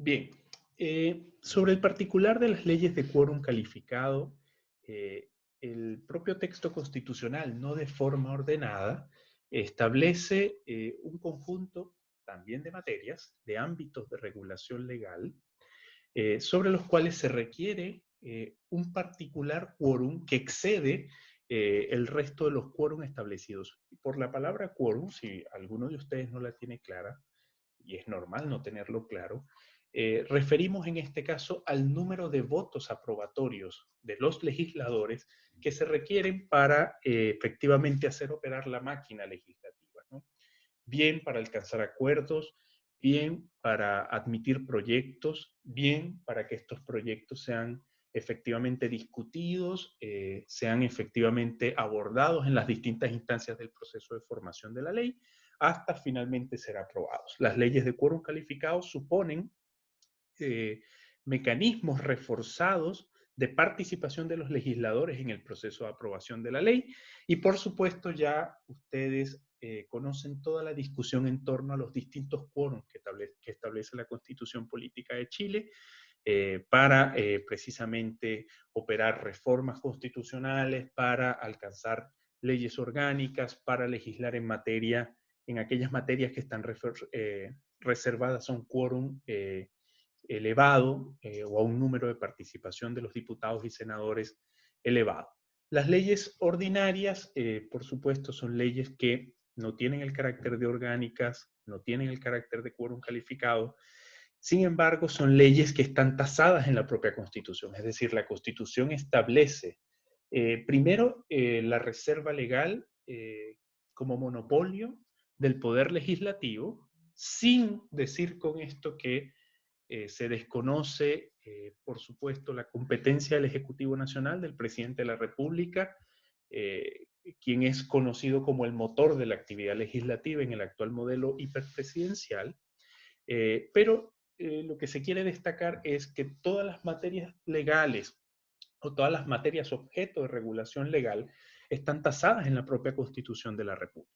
Bien, sobre el particular de las leyes de quórum calificado, el propio texto constitucional, no de forma ordenada, establece un conjunto también de materias, de ámbitos de regulación legal, sobre los cuales se requiere un particular quórum que excede el resto de los quórum establecidos. Por la palabra quórum, si alguno de ustedes no la tiene clara, y es normal no tenerlo claro, referimos en este caso al número de votos aprobatorios de los legisladores que se requieren para efectivamente hacer operar la máquina legislativa, ¿no? Bien para alcanzar acuerdos, bien para admitir proyectos, bien para que estos proyectos sean efectivamente discutidos, sean efectivamente abordados en las distintas instancias del proceso de formación de la ley, hasta finalmente ser aprobados. Las leyes de quórum calificado suponen eh, mecanismos reforzados de participación de los legisladores en el proceso de aprobación de la ley. Y por supuesto ya ustedes conocen toda la discusión en torno a los distintos quórums que establece la Constitución Política de Chile para precisamente operar reformas constitucionales, para alcanzar leyes orgánicas, para legislar en materia, en aquellas materias que están reservadas a un quórum elevado o a un número de participación de los diputados y senadores elevado. Las leyes ordinarias, por supuesto, son leyes que no tienen el carácter de orgánicas, no tienen el carácter de quórum calificado. Sin embargo, son leyes que están tasadas en la propia Constitución. Es decir, la Constitución establece, primero, la reserva legal como monopolio del poder legislativo, sin decir con esto que se desconoce, por supuesto, la competencia del Ejecutivo Nacional, del presidente de la República, quien es conocido como el motor de la actividad legislativa en el actual modelo hiperpresidencial. Pero lo que se quiere destacar es que todas las materias legales o todas las materias objeto de regulación legal están tasadas en la propia Constitución de la República.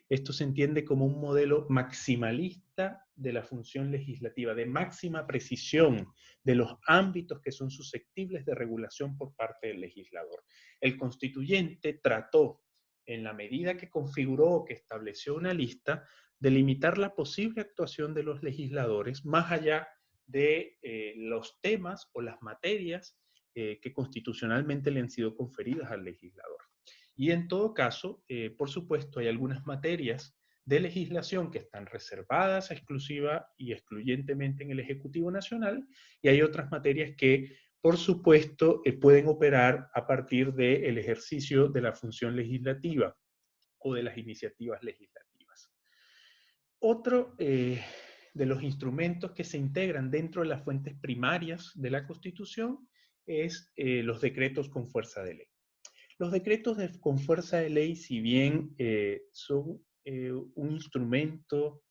Esto se entiende como un modelo maximalista de la función legislativa, de máxima precisión de los ámbitos que son susceptibles de regulación por parte del legislador. El constituyente trató, en la medida que configuró, que estableció una lista, de limitar la posible actuación de los legisladores más allá de los temas o las materias que constitucionalmente le han sido conferidas al legislador. Y en todo caso, por supuesto, hay algunas materias de legislación que están reservadas exclusiva y excluyentemente en el Ejecutivo Nacional, y hay otras materias que, por supuesto, pueden operar a partir del ejercicio de la función legislativa o de las iniciativas legislativas. Otro de los instrumentos que se integran dentro de las fuentes primarias de la Constitución es los decretos con fuerza de ley. Los decretos con fuerza de ley, si bien son un instrumento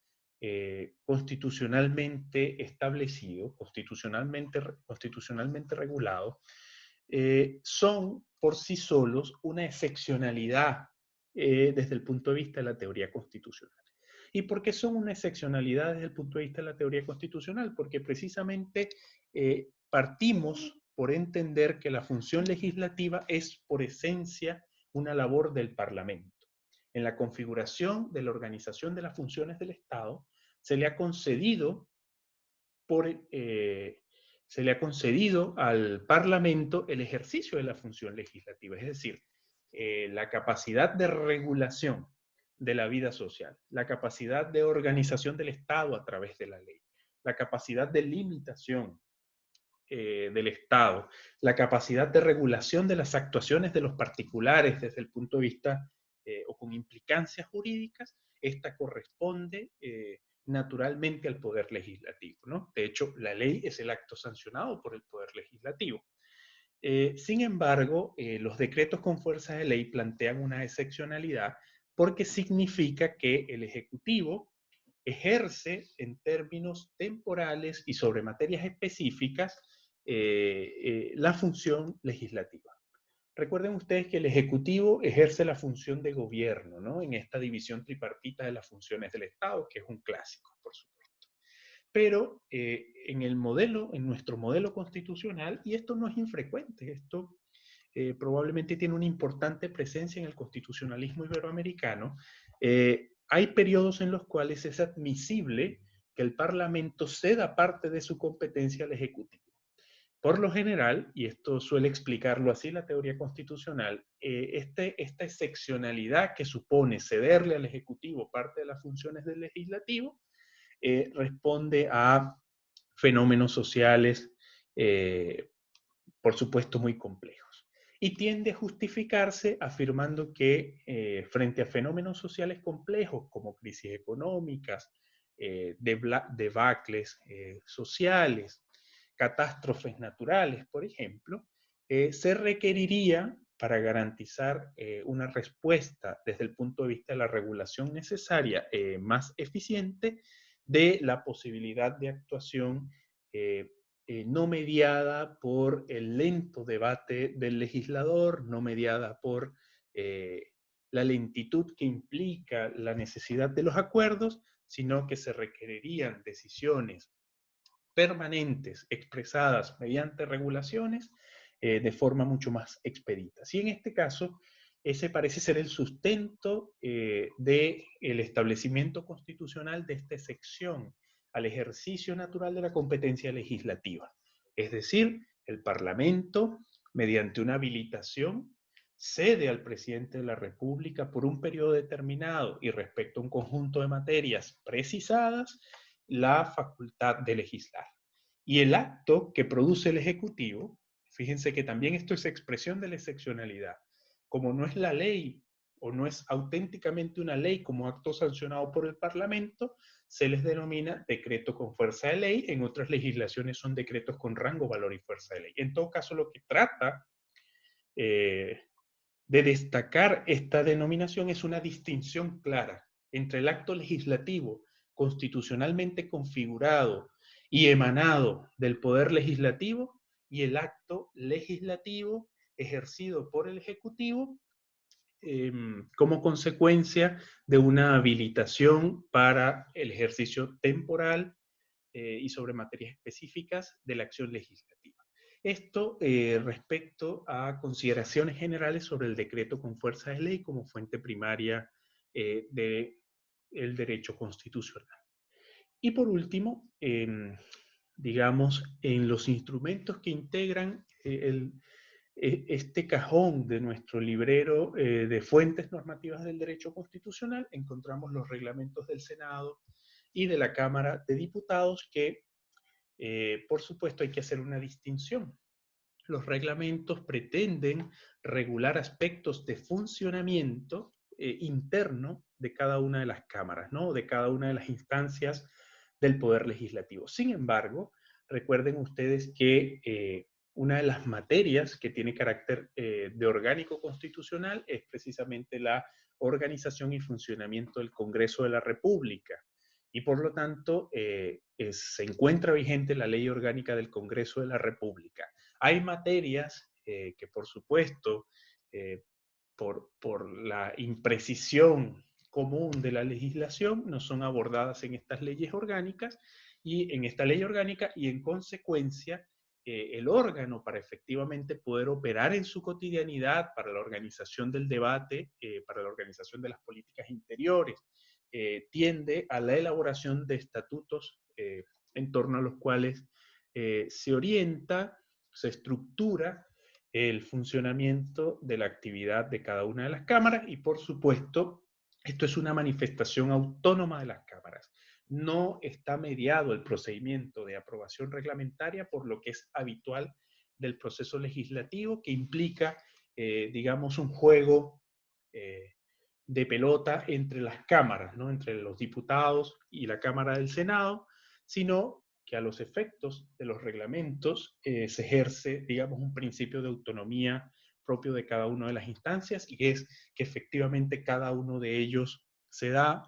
constitucionalmente establecido, constitucionalmente regulado, son por sí solos una excepcionalidad desde el punto de vista de la teoría constitucional. ¿Y por qué son una excepcionalidad desde el punto de vista de la teoría constitucional? Porque precisamente partimos por entender que la función legislativa es por esencia una labor del Parlamento. En la configuración de la organización de las funciones del Estado se le ha concedido por, se le ha concedido al Parlamento el ejercicio de la función legislativa, es decir, la capacidad de regulación de la vida social, la capacidad de organización del Estado a través de la ley, la capacidad de limitación del Estado, la capacidad de regulación de las actuaciones de los particulares desde el punto de vista o con implicancias jurídicas, esta corresponde naturalmente al Poder Legislativo, ¿no? De hecho, la ley es el acto sancionado por el Poder Legislativo. Sin embargo, los decretos con fuerza de ley plantean una excepcionalidad porque significa que el Ejecutivo ejerce en términos temporales y sobre materias específicas la función legislativa. Recuerden ustedes que el Ejecutivo ejerce la función de gobierno, ¿no? En esta división tripartita de las funciones del Estado, que es un clásico, por supuesto. pero en nuestro modelo constitucional, y esto no es infrecuente, esto probablemente tiene una importante presencia en el constitucionalismo iberoamericano, hay periodos en los cuales es admisible que el Parlamento ceda parte de su competencia al Ejecutivo. Por lo general, y esto suele explicarlo así la teoría constitucional, esta excepcionalidad que supone cederle al Ejecutivo parte de las funciones del Legislativo responde a fenómenos sociales, por supuesto, muy complejos. Y tiende a justificarse afirmando que frente a fenómenos sociales complejos como crisis económicas, debacles sociales, catástrofes naturales, por ejemplo, se requeriría para garantizar una respuesta desde el punto de vista de la regulación necesaria más eficiente de la posibilidad de actuación no mediada por el lento debate del legislador, no mediada por la lentitud que implica la necesidad de los acuerdos, sino que se requerirían decisiones permanentes expresadas mediante regulaciones de forma mucho más expedita. Y en este caso, ese parece ser el sustento del establecimiento constitucional de esta excepción al ejercicio natural de la competencia legislativa. Es decir, el Parlamento, mediante una habilitación, cede al presidente de la República por un periodo determinado y respecto a un conjunto de materias precisadas, la facultad de legislar. Y el acto que produce el Ejecutivo, fíjense que también esto es expresión de la excepcionalidad, como no es la ley o no es auténticamente una ley como acto sancionado por el Parlamento, se les denomina decreto con fuerza de ley. En otras legislaciones son decretos con rango, valor y fuerza de ley. En todo caso, lo que trata de destacar esta denominación es una distinción clara entre el acto legislativo constitucionalmente configurado y emanado del poder legislativo y el acto legislativo ejercido por el Ejecutivo como consecuencia de una habilitación para el ejercicio temporal y sobre materias específicas de la acción legislativa. Esto respecto a consideraciones generales sobre el decreto con fuerza de ley como fuente primaria del derecho constitucional. Y por último, digamos, en los instrumentos que integran este cajón de nuestro librero de fuentes normativas del derecho constitucional, encontramos los reglamentos del Senado y de la Cámara de Diputados que, por supuesto, hay que hacer una distinción. Los reglamentos pretenden regular aspectos de funcionamiento interno de cada una de las cámaras, ¿no? De cada una de las instancias del Poder Legislativo. Sin embargo, recuerden ustedes que una de las materias que tiene carácter de orgánico constitucional es precisamente la organización y funcionamiento del Congreso de la República. Y por lo tanto, se encuentra vigente la Ley Orgánica del Congreso de la República. Hay materias que, por supuesto, por la imprecisión común de la legislación, no son abordadas en estas leyes orgánicas y en esta ley orgánica y en consecuencia el órgano para efectivamente poder operar en su cotidianidad para la organización del debate, para la organización de las políticas interiores, tiende a la elaboración de estatutos en torno a los cuales se orienta, se estructura el funcionamiento de la actividad de cada una de las cámaras y, por supuesto, esto es una manifestación autónoma de las cámaras. No está mediado el procedimiento de aprobación reglamentaria por lo que es habitual del proceso legislativo, que implica, digamos, un juego de pelota entre las cámaras, ¿no? Entre los diputados y la Cámara del Senado, sino que a los efectos de los reglamentos se ejerce, digamos, un principio de autonomía propio de cada una de las instancias y es que efectivamente cada uno de ellos se da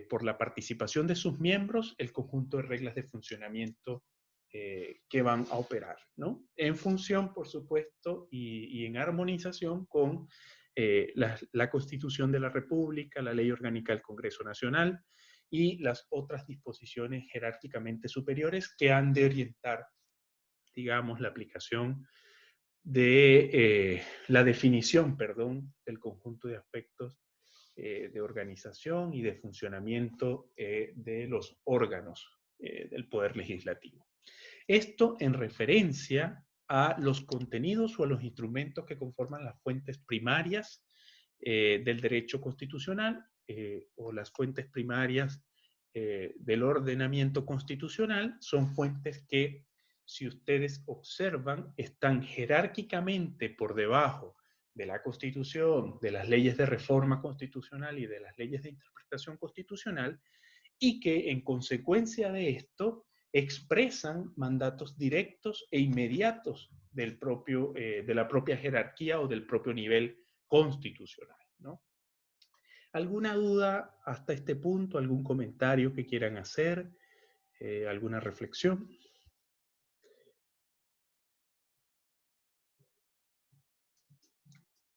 por la participación de sus miembros el conjunto de reglas de funcionamiento que van a operar, ¿no? En función, por supuesto, y en armonización con la Constitución de la República, la Ley Orgánica del Congreso Nacional y las otras disposiciones jerárquicamente superiores que han de orientar, digamos, la aplicación de la definición, perdón, del conjunto de aspectos de organización y de funcionamiento de los órganos del Poder Legislativo. Esto en referencia a los contenidos o a los instrumentos que conforman las fuentes primarias del derecho constitucional o las fuentes primarias del ordenamiento constitucional. Son fuentes que, si ustedes observan, están jerárquicamente por debajo de la Constitución, de las leyes de reforma constitucional y de las leyes de interpretación constitucional, y que en consecuencia de esto expresan mandatos directos e inmediatos de la propia jerarquía o del propio nivel constitucional, ¿no? ¿Alguna duda hasta este punto? ¿Algún comentario que quieran hacer? ¿Alguna reflexión?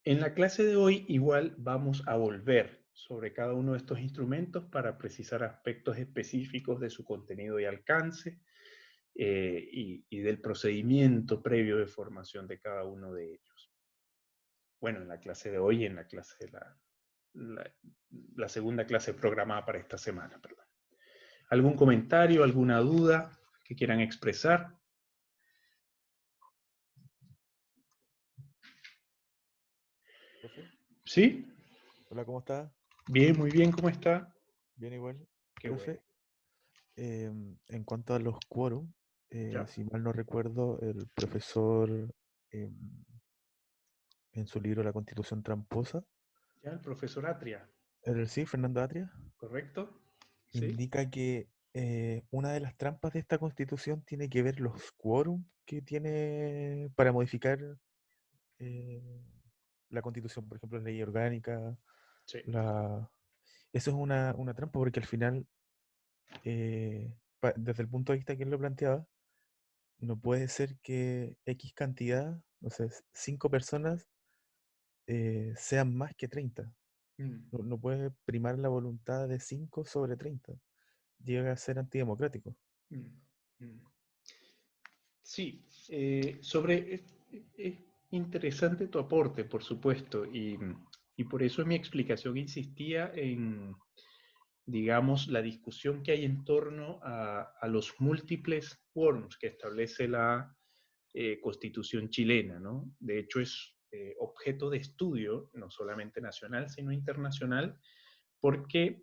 En la clase de hoy igual vamos a volver sobre cada uno de estos instrumentos para precisar aspectos específicos de su contenido y alcance y del procedimiento previo de formación de cada uno de ellos. Bueno, en la clase de hoy y en la clase de la segunda clase programada para esta semana, perdón. ¿Algún comentario, alguna duda que quieran expresar? Profe, ¿Sí? hola, ¿cómo está? Bien, muy bien, ¿cómo está? Bien igual. Qué bueno. Profe, en cuanto a los quórum, Ya, si mal no recuerdo, el profesor em, en su libro La Constitución Tramposa, ya el profesor Atria, sí, Fernando Atria, ¿correcto? Sí. indica que una de las trampas de esta constitución tiene que ver los quórum que tiene para modificar eh, la constitución, por ejemplo, la ley orgánica, Sí. la... Eso es una trampa porque al final, desde el punto de vista que él lo planteaba, no puede ser que X cantidad, o sea, 5 personas, sean más que 30. Mm, No puede primar la voluntad de 5 sobre 30. Llega a ser antidemocrático. mm, mm. Sí, es interesante tu aporte, por supuesto, y por eso en mi explicación insistía en, digamos, la discusión que hay en torno a los múltiples quórums que establece la Constitución chilena, ¿no? De hecho, es objeto de estudio, no solamente nacional, sino internacional, porque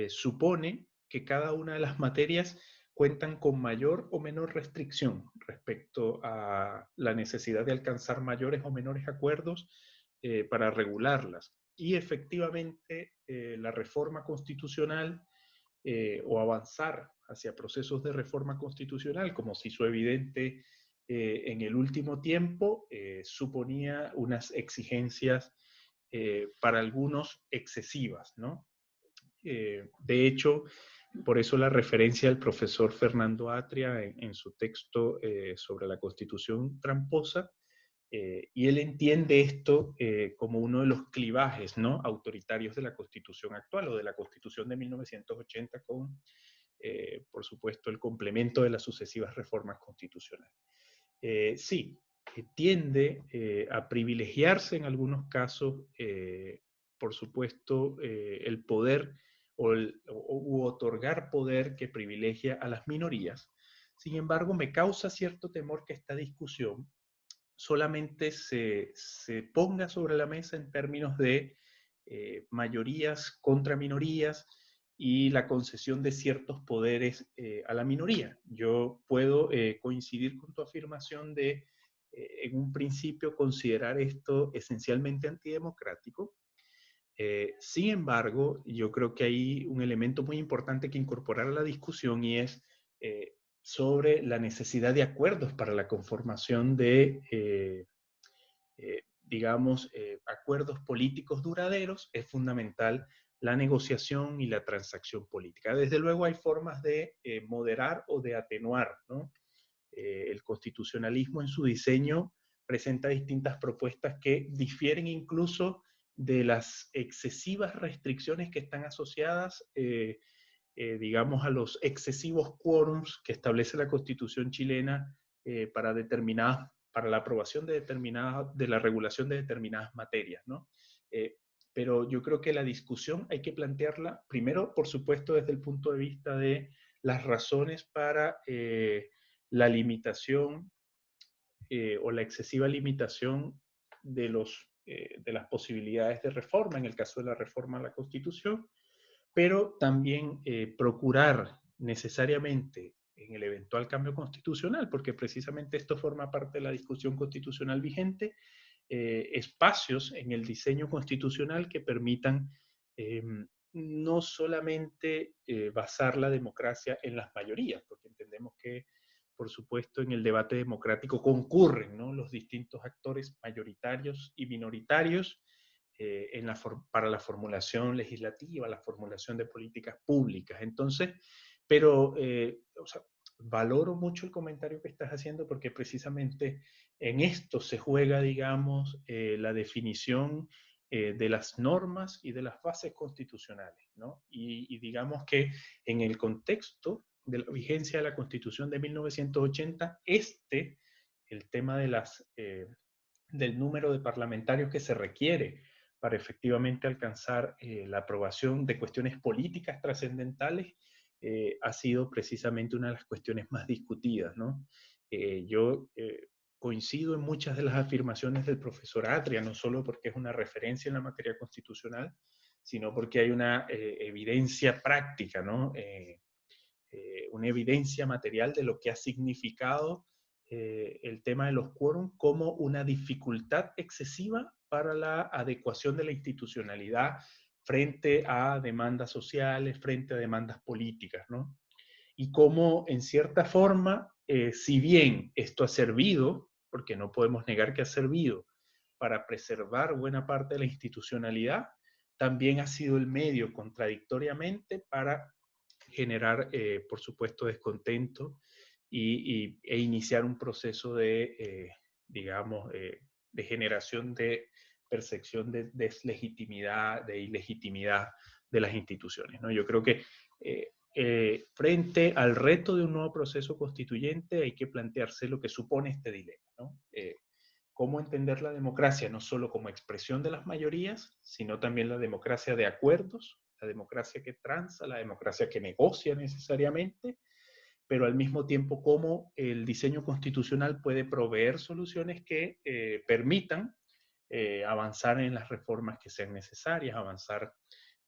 supone que cada una de las materias cuentan con mayor o menor restricción respecto a la necesidad de alcanzar mayores o menores acuerdos para regularlas. Y efectivamente, la reforma constitucional o avanzar hacia procesos de reforma constitucional, como se hizo evidente en el último tiempo, suponía unas exigencias para algunos excesivas, ¿no? De hecho, por eso la referencia al profesor Fernando Atria en su texto sobre la Constitución tramposa, y él entiende esto como uno de los clivajes, ¿no?, autoritarios de la Constitución actual o de la Constitución de 1980 con, por supuesto, el complemento de las sucesivas reformas constitucionales. Sí, tiende a privilegiarse en algunos casos, por supuesto, el poder u otorgar poder que privilegia a las minorías. Sin embargo, me causa cierto temor que esta discusión solamente se ponga sobre la mesa en términos de mayorías contra minorías y la concesión de ciertos poderes a la minoría. Yo puedo coincidir con tu afirmación de, en un principio, considerar esto esencialmente antidemocrático. Sin embargo, yo creo que hay un elemento muy importante que incorporar a la discusión y es sobre la necesidad de acuerdos para la conformación de digamos, acuerdos políticos duraderos. Es fundamental la negociación y la transacción política. Desde luego hay formas de moderar o de atenuar, ¿no? El constitucionalismo en su diseño presenta distintas propuestas que difieren incluso de las excesivas restricciones que están asociadas digamos, a los excesivos quórums que establece la Constitución chilena para la aprobación de la regulación de determinadas materias, ¿no? Pero yo creo que la discusión hay que plantearla primero, por supuesto, desde el punto de vista de las razones para la limitación o la excesiva limitación de las posibilidades de reforma, en el caso de la reforma a la Constitución, pero también procurar necesariamente en el eventual cambio constitucional, porque precisamente esto forma parte de la discusión constitucional vigente, espacios en el diseño constitucional que permitan eh, no solamente basar la democracia en las mayorías, porque entendemos que, por supuesto, en el debate democrático concurren, ¿no?, los distintos actores mayoritarios y minoritarios para la formulación legislativa, la formulación de políticas públicas. Entonces, pero, o sea, valoro mucho el comentario que estás haciendo porque precisamente en esto se juega, digamos, la definición de las normas y de las bases constitucionales, ¿no? Y digamos que en el contexto de la vigencia de la Constitución de 1980, el tema del número de parlamentarios que se requiere para efectivamente alcanzar la aprobación de cuestiones políticas trascendentales, ha sido precisamente una de las cuestiones más discutidas, ¿no? Yo coincido en muchas de las afirmaciones del profesor Atria, no solo porque es una referencia en la materia constitucional, sino porque hay una evidencia práctica, ¿no? Una evidencia material de lo que ha significado el tema de los quórum como una dificultad excesiva para la adecuación de la institucionalidad frente a demandas sociales, frente a demandas políticas, ¿no? Y cómo, en cierta forma, si bien esto ha servido, porque no podemos negar que ha servido para preservar buena parte de la institucionalidad, también ha sido el medio contradictoriamente para generar, por supuesto, descontento e iniciar un proceso digamos, de generación de percepción de deslegitimidad, de ilegitimidad de las instituciones, ¿no? Yo creo que frente al reto de un nuevo proceso constituyente hay que plantearse lo que supone este dilema, ¿no? Cómo entender la democracia no solo como expresión de las mayorías, sino también la democracia de acuerdos, la democracia que transa, la democracia que negocia necesariamente, pero al mismo tiempo cómo el diseño constitucional puede proveer soluciones que permitan avanzar en las reformas que sean necesarias, avanzar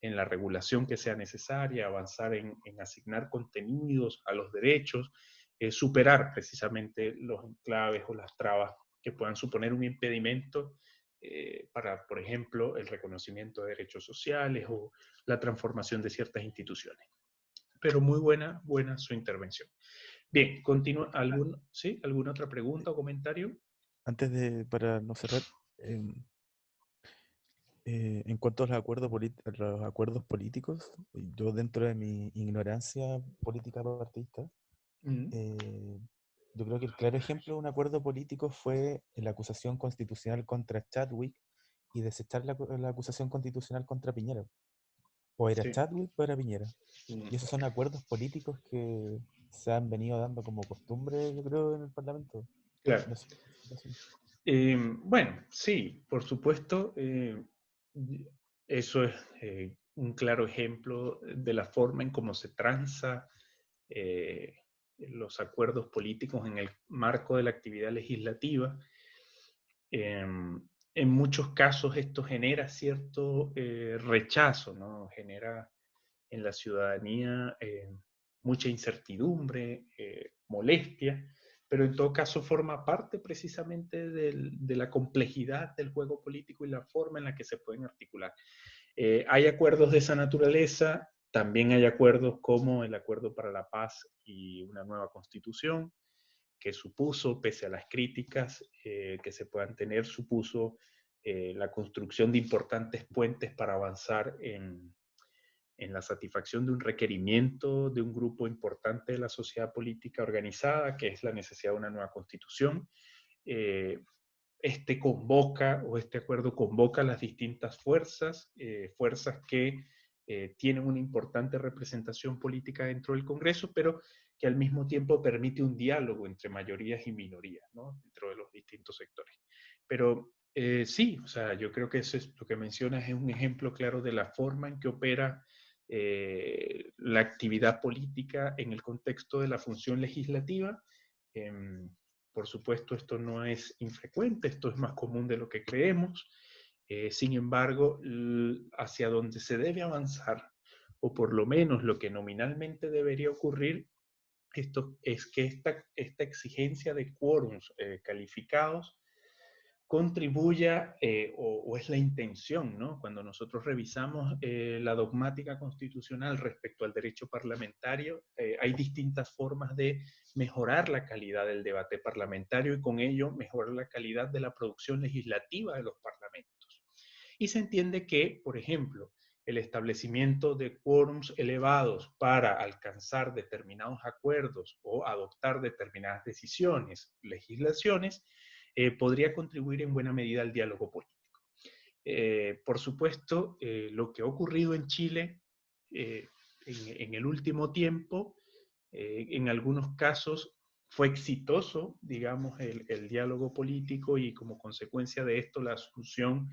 en la regulación que sea necesaria, avanzar en asignar contenidos a los derechos, superar precisamente los enclaves o las trabas que puedan suponer un impedimento para, por ejemplo, el reconocimiento de derechos sociales o la transformación de ciertas instituciones. Pero muy buena su intervención. Bien, continúa. ¿Sí? ¿Alguna otra pregunta o comentario? Para no cerrar, em, en cuanto a los acuerdos políticos, yo dentro de mi ignorancia política partidista, Mm, eh, yo creo que el claro ejemplo de un acuerdo político fue la acusación constitucional contra Chadwick y desechar la acusación constitucional contra Piñera. O era sí. Chadwick o era Piñera. Mm, Y esos son acuerdos políticos que se han venido dando como costumbre, yo creo, en el Parlamento. claro. No sé, así. Bueno, sí, por supuesto, eso es un claro ejemplo de la forma en cómo se transa eh, los acuerdos políticos en el marco de la actividad legislativa. En muchos casos esto genera cierto rechazo, ¿no? Genera en la ciudadanía mucha incertidumbre, molestia, pero en todo caso forma parte precisamente de la complejidad del juego político y la forma en la que se pueden articular. Hay acuerdos de esa naturaleza, también hay acuerdos como el Acuerdo para la Paz y una nueva constitución, que supuso, pese a las críticas que se puedan tener, supuso la construcción de importantes puentes para avanzar en la satisfacción de un requerimiento de un grupo importante de la sociedad política organizada, que es la necesidad de una nueva constitución. Eh, este acuerdo convoca a las distintas fuerzas, fuerzas que tienen una importante representación política dentro del Congreso, pero que al mismo tiempo permite un diálogo entre mayorías y minorías, ¿no? Dentro de los distintos sectores. Pero sí, o sea, yo creo que eso es lo que mencionas, es un ejemplo claro de la forma en que opera la actividad política en el contexto de la función legislativa. Por supuesto, esto no es infrecuente, esto es más común de lo que creemos. Sin embargo, hacia donde se debe avanzar, o por lo menos lo que nominalmente debería ocurrir, esto es que esta exigencia de quórums calificados contribuya, o es la intención, ¿no? Cuando nosotros revisamos la dogmática constitucional respecto al derecho parlamentario, hay distintas formas de mejorar la calidad del debate parlamentario y con ello mejorar la calidad de la producción legislativa de los parlamentos. Y se entiende que, por ejemplo, el establecimiento de quórums elevados para alcanzar determinados acuerdos o adoptar determinadas decisiones, legislaciones, podría contribuir en buena medida al diálogo político. Por supuesto, lo que ha ocurrido en Chile en el último tiempo, en algunos casos fue exitoso, digamos, el diálogo político y como consecuencia de esto la asunción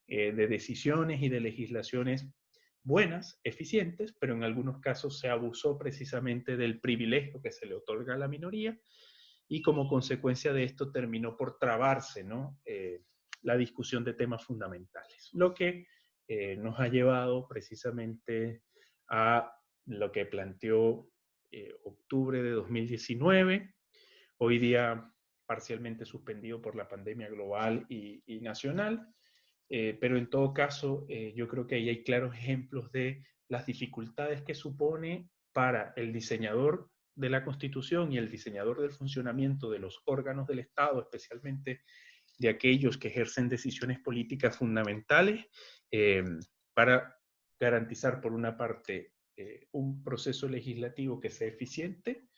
de decisiones y de legislaciones buenas, eficientes, pero en algunos casos se abusó precisamente del privilegio que se le otorga a la minoría y como consecuencia de esto terminó por trabarse, ¿no? La discusión de temas fundamentales, lo que nos ha llevado precisamente a lo que planteó octubre de 2019, hoy día parcialmente suspendido por la pandemia global y nacional, pero en todo caso yo creo que ahí hay claros ejemplos de las dificultades que supone para el diseñador de la Constitución y el diseñador del funcionamiento de los órganos del Estado, especialmente de aquellos que ejercen decisiones políticas fundamentales, eh, para garantizar, por una parte, un proceso legislativo que sea eficiente,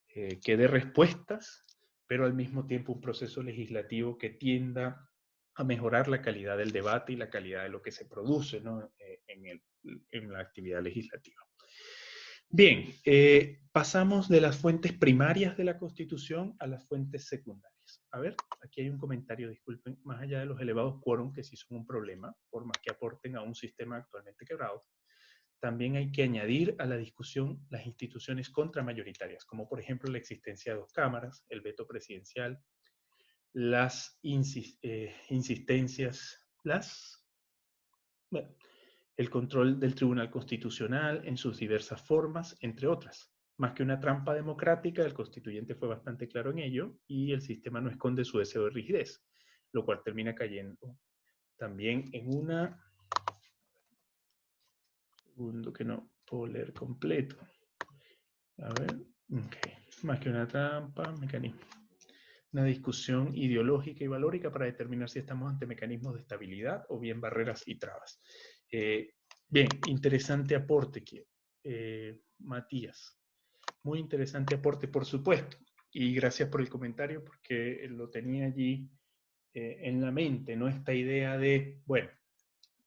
que dé respuestas, pero al mismo tiempo un proceso legislativo que tienda a mejorar la calidad del debate y la calidad de lo que se produce, ¿no? En la actividad legislativa. Bien, pasamos de las fuentes primarias de la Constitución a las fuentes secundarias. A ver, aquí hay un comentario, disculpen, más allá de los elevados quórum, que sí son un problema, por más que aporten a un sistema actualmente quebrado, también hay que añadir a la discusión las instituciones contramayoritarias, como por ejemplo la existencia de dos cámaras, el veto presidencial, las insistencias, bueno, el control del Tribunal Constitucional en sus diversas formas, entre otras. Más que una trampa democrática, el constituyente fue bastante claro en ello y el sistema no esconde su deseo de rigidez, lo cual termina cayendo también en una... Segundo que no puedo leer completo. A ver, ok. Más que una trampa, mecanismo. Una discusión ideológica y valórica para determinar si estamos ante mecanismos de estabilidad o bien barreras y trabas. Bien, interesante aporte, Matías. Muy interesante aporte, por supuesto. Y gracias por el comentario, porque lo tenía allí en la mente, ¿no? Esta idea de, bueno,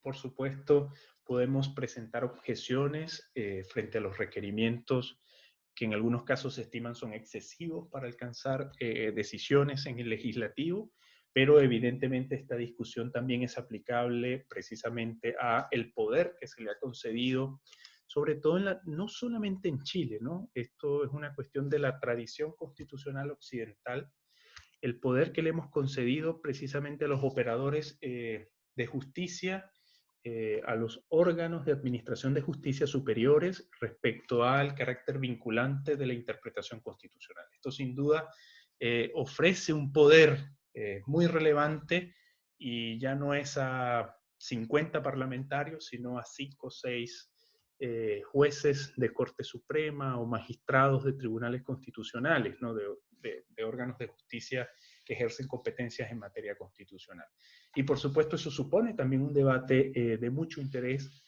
por supuesto, podemos presentar objeciones frente a los requerimientos que en algunos casos se estiman son excesivos para alcanzar decisiones en el legislativo, pero evidentemente esta discusión también es aplicable precisamente a el poder que se le ha concedido, sobre todo no solamente en Chile, ¿no? Esto es una cuestión de la tradición constitucional occidental, el poder que le hemos concedido precisamente a los operadores de justicia, a los órganos de administración de justicia superiores respecto al carácter vinculante de la interpretación constitucional. Esto sin duda ofrece un poder muy relevante y ya no es a 50 parlamentarios, sino a 5 o 6 jueces de Corte Suprema o magistrados de tribunales constitucionales, ¿no? de órganos de justicia que ejercen competencias en materia constitucional. Y por supuesto eso supone también un debate de mucho interés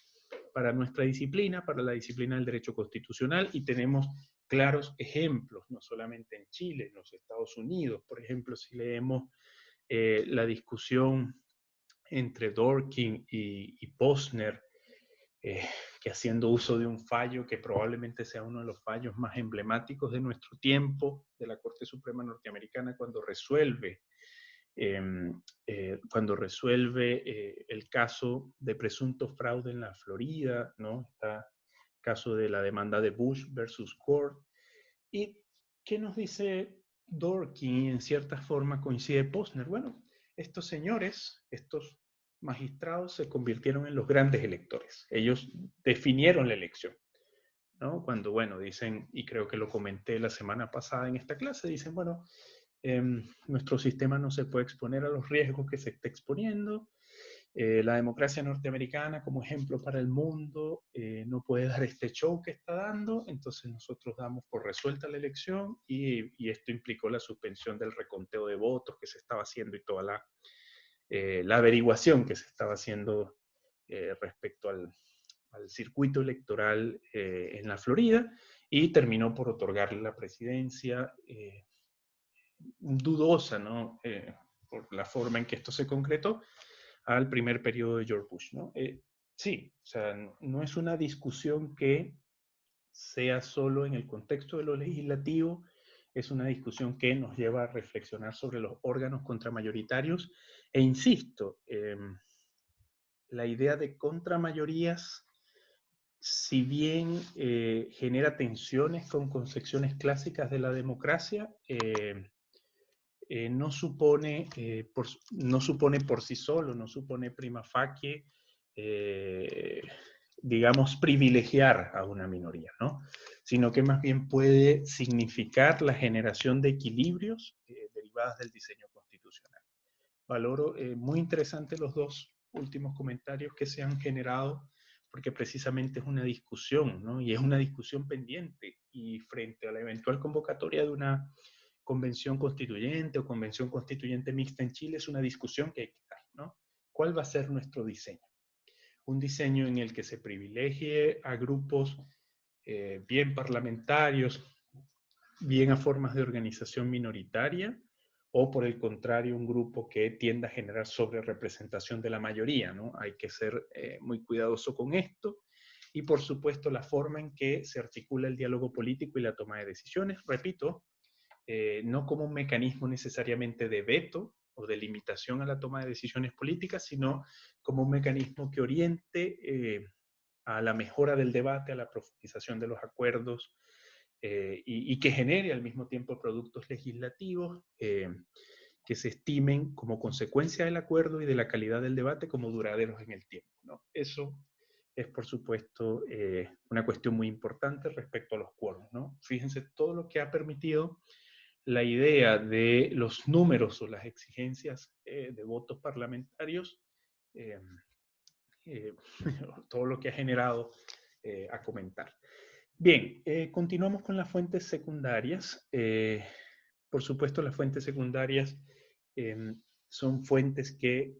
para nuestra disciplina, para la disciplina del derecho constitucional, y tenemos claros ejemplos, no solamente en Chile, en los Estados Unidos. Por ejemplo, si leemos la discusión entre Dworkin y Posner que haciendo uso de un fallo que probablemente sea uno de los fallos más emblemáticos de nuestro tiempo, de la Corte Suprema norteamericana, cuando resuelve el caso de presunto fraude en la Florida, ¿no? Está el caso de la demanda de Bush versus Gore. ¿Y qué nos dice Dworkin? En cierta forma coincide Posner. Bueno, estos señores, estos magistrados se convirtieron en los grandes electores. Ellos definieron la elección, ¿no? Cuando, bueno, dicen, y creo que lo comenté la semana pasada en esta clase, dicen, bueno, nuestro sistema no se puede exponer a los riesgos que se está exponiendo. La democracia norteamericana, como ejemplo para el mundo, no puede dar este show que está dando, entonces nosotros damos por resuelta la elección y esto implicó la suspensión del reconteo de votos que se estaba haciendo y toda la averiguación que se estaba haciendo respecto al circuito electoral en la Florida, y terminó por otorgarle la presidencia dudosa, ¿no? Por la forma en que esto se concretó, al primer periodo de George Bush, ¿no? Sí, o sea, no es una discusión que sea solo en el contexto de lo legislativo, es una discusión que nos lleva a reflexionar sobre los órganos contramayoritarios, e insisto, la idea de contramayorías, si bien genera tensiones con concepciones clásicas de la democracia, no supone por sí solo, no supone prima facie, eh, digamos, privilegiar a una minoría, ¿no? Sino que más bien puede significar la generación de equilibrios derivadas del diseño constitucional. Valoro muy interesante los dos últimos comentarios que se han generado, porque precisamente es una discusión, ¿no? Y es una discusión pendiente, y frente a la eventual convocatoria de una convención constituyente o convención constituyente mixta en Chile, es una discusión que hay que dar, ¿no? ¿Cuál va a ser nuestro diseño? Un diseño en el que se privilegie a grupos bien parlamentarios, bien a formas de organización minoritaria, o por el contrario, un grupo que tienda a generar sobrerepresentación de la mayoría, ¿no? Hay que ser muy cuidadoso con esto. Y por supuesto, la forma en que se articula el diálogo político y la toma de decisiones, repito, no como un mecanismo necesariamente de veto o de limitación a la toma de decisiones políticas, sino como un mecanismo que oriente a la mejora del debate, a la profundización de los acuerdos, y que genere al mismo tiempo productos legislativos que se estimen como consecuencia del acuerdo y de la calidad del debate como duraderos en el tiempo, ¿no? Eso es, por supuesto, una cuestión muy importante respecto a los quórums, ¿no? Fíjense todo lo que ha permitido la idea de los números o las exigencias de votos parlamentarios, eh, eh, todo lo que ha generado a comentar. Bien, continuamos con las fuentes secundarias. Por supuesto, las fuentes secundarias son fuentes que,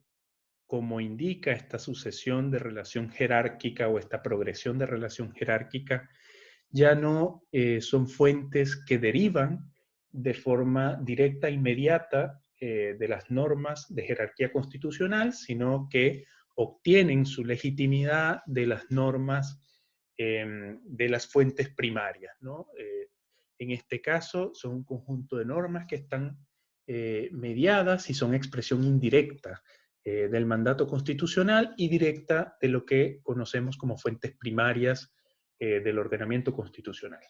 como indica esta sucesión de relación jerárquica o esta progresión de relación jerárquica, ya no son fuentes que derivan de forma directa e inmediata de las normas de jerarquía constitucional, sino que obtienen su legitimidad de las normas de las fuentes primarias, ¿no? En este caso, son un conjunto de normas que están mediadas y son expresión indirecta del mandato constitucional y directa de lo que conocemos como fuentes primarias del ordenamiento constitucional.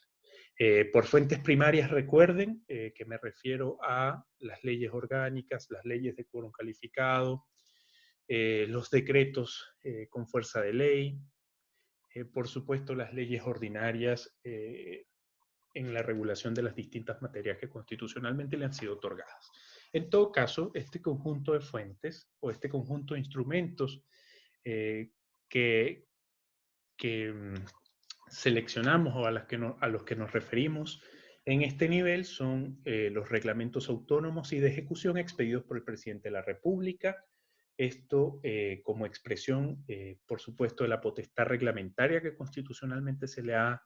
Por fuentes primarias, recuerden que me refiero a las leyes orgánicas, las leyes de quórum calificado, los decretos con fuerza de ley, por supuesto las leyes ordinarias en la regulación de las distintas materias que constitucionalmente le han sido otorgadas. En todo caso, este conjunto de fuentes o este conjunto de instrumentos que seleccionamos o a los que nos referimos en este nivel son los reglamentos autónomos y de ejecución expedidos por el presidente de la República. Esto como expresión, por supuesto, de la potestad reglamentaria que constitucionalmente se le ha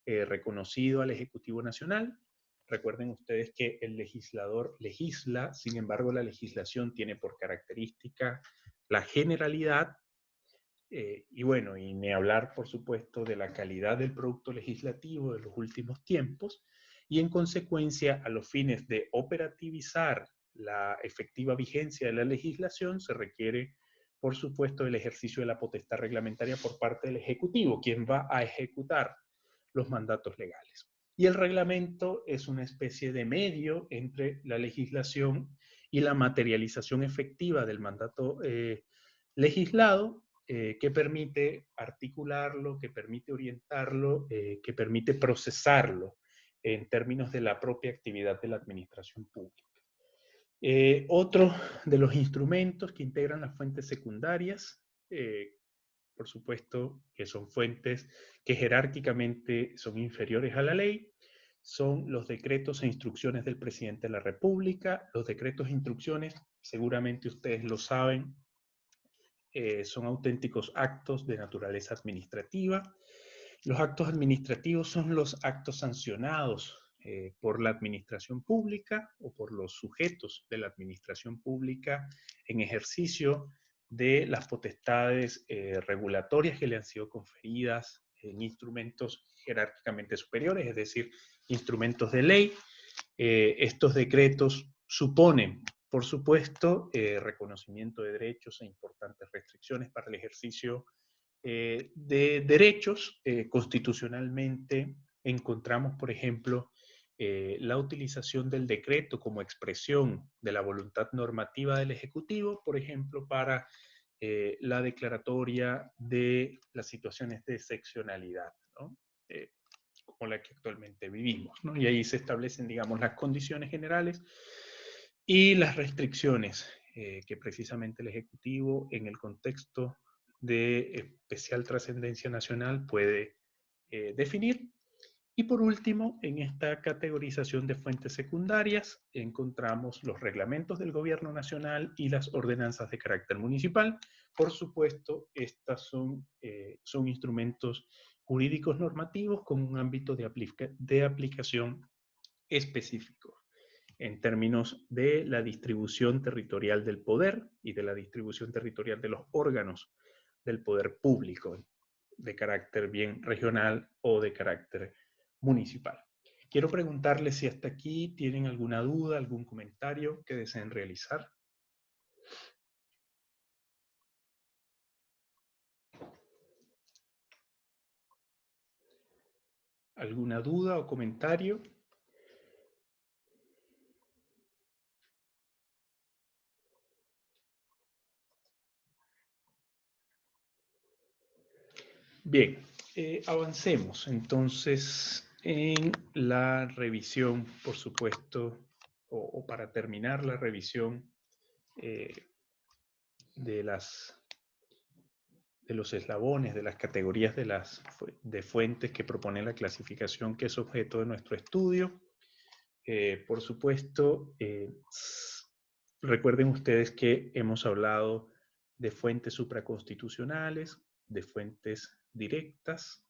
reconocido al Ejecutivo Nacional. Recuerden ustedes que el legislador legisla, sin embargo, la legislación tiene por característica la generalidad, Y bueno, y ni hablar, por supuesto, de la calidad del producto legislativo de los últimos tiempos, y en consecuencia, a los fines de operativizar la efectiva vigencia de la legislación, se requiere, por supuesto, el ejercicio de la potestad reglamentaria por parte del Ejecutivo, quien va a ejecutar los mandatos legales. Y el reglamento es una especie de medio entre la legislación y la materialización efectiva del mandato legislado, que permite articularlo, que permite orientarlo, que permite procesarlo en términos de la propia actividad de la administración pública. Otro de los instrumentos que integran las fuentes secundarias, por supuesto que son fuentes que jerárquicamente son inferiores a la ley, son los decretos e instrucciones del presidente de la República. Los decretos e instrucciones, seguramente ustedes lo saben, son auténticos actos de naturaleza administrativa. Los actos administrativos son los actos sancionados por la administración pública o por los sujetos de la administración pública en ejercicio de las potestades regulatorias que le han sido conferidas en instrumentos jerárquicamente superiores, es decir, instrumentos de ley. Estos decretos suponen, por supuesto, reconocimiento de derechos e importantes restricciones para el ejercicio de derechos. Constitucionalmente encontramos, por ejemplo, la utilización del decreto como expresión de la voluntad normativa del Ejecutivo, por ejemplo, para la declaratoria de las situaciones de excepcionalidad, ¿no? Como la que actualmente vivimos, ¿no? Y ahí se establecen, digamos, las condiciones generales y las restricciones que precisamente el Ejecutivo, en el contexto de especial trascendencia nacional, puede definir. Y por último, en esta categorización de fuentes secundarias encontramos los reglamentos del Gobierno Nacional y las ordenanzas de carácter municipal. Por supuesto, estas son instrumentos jurídicos normativos con un ámbito de aplicación específico en términos de la distribución territorial del poder y de la distribución territorial de los órganos del poder público, de carácter bien regional o de carácter municipal. Quiero preguntarles si hasta aquí tienen alguna duda, algún comentario que deseen realizar. ¿Alguna duda o comentario? Bien, avancemos entonces en la revisión, por supuesto, o para terminar la revisión de los eslabones, de las categorías de fuentes que propone la clasificación que es objeto de nuestro estudio. Por supuesto, recuerden ustedes que hemos hablado de fuentes supraconstitucionales, de fuentes directas.